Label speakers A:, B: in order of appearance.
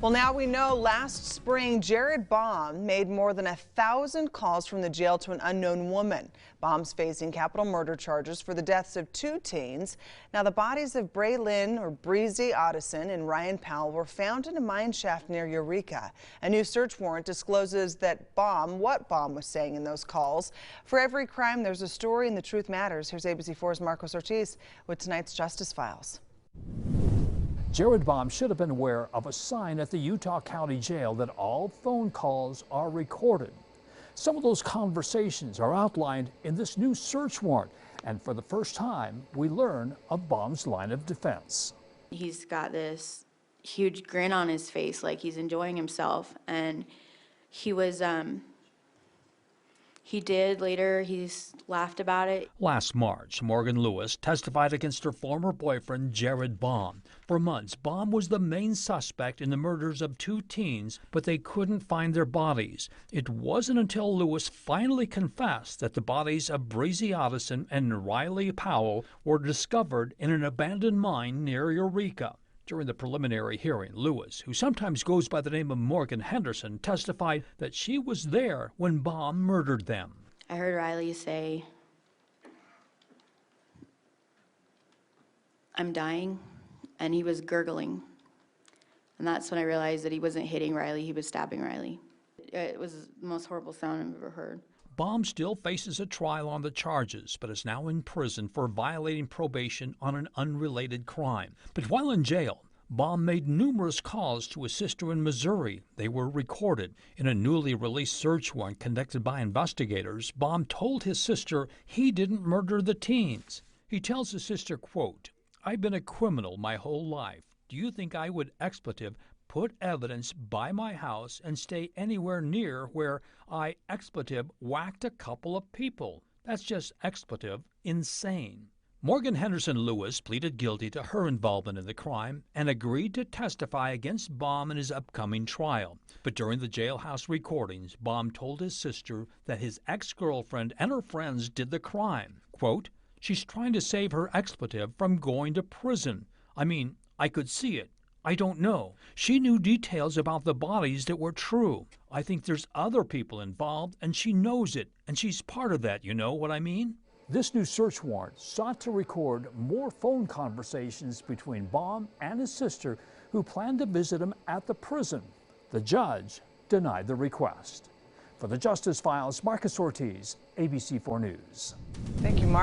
A: Well, now we know last spring, Jerrod Baum made more than 1,000 calls from the jail to an unknown woman. Baum's facing capital murder charges for the deaths of 2 teens. Now, the bodies of Breezy Otteson and Ryan Powell were found in a mine shaft near Eureka. A new search warrant discloses that what Baum was saying in those calls. For every crime, there's a story, and the truth matters. Here's ABC4's Marcos Ortiz with tonight's Justice Files.
B: Jerrod Baum should have been aware of a sign at the Utah County Jail that all phone calls are recorded. Some of those conversations are outlined in this new search warrant, and for the first time, we learn of Baum's line of defense.
C: He's got this huge grin on his face, like he's enjoying himself, and he was, he's laughed about it.
B: Last March, Morgan Lewis testified against her former boyfriend, Jerrod Baum. For months, Baum was the main suspect in the murders of 2 teens, but they couldn't find their bodies. It wasn't until Lewis finally confessed that the bodies of Breezy Otteson and Riley Powell were discovered in an abandoned mine near Eureka. During the preliminary hearing, Lewis, who sometimes goes by the name of Morgan Henderson, testified that she was there when Baum murdered them.
C: I heard Riley say, "I'm dying," and he was gurgling. And that's when I realized that he wasn't hitting Riley, he was stabbing Riley. It was the most horrible sound I've ever heard.
B: Baum still faces a trial on the charges, but is now in prison for violating probation on an unrelated crime. But while in jail, Baum made numerous calls to his sister in Missouri. They were recorded. In a newly released search warrant conducted by investigators, Baum told his sister he didn't murder the teens. He tells his sister, quote, "I've been a criminal my whole life. Do you think I would put evidence by my house and stay anywhere near where I whacked a couple of people? That's just insane." Morgan Henderson Lewis pleaded guilty to her involvement in the crime and agreed to testify against Baum in his upcoming trial. But during the jailhouse recordings, Baum told his sister that his ex-girlfriend and her friends did the crime. Quote, "She's trying to save her expletive from going to prison. I mean, I could see it. I don't know. She knew details about the bodies that were true. I think there's other people involved, and she knows it, and she's part of that, you know what I mean?" This new search warrant sought to record more phone conversations between Baum and his sister, who planned to visit him at the prison. The judge denied the request. For the Justice Files, Marcos Ortiz, ABC4 News.
A: Thank you, Mark.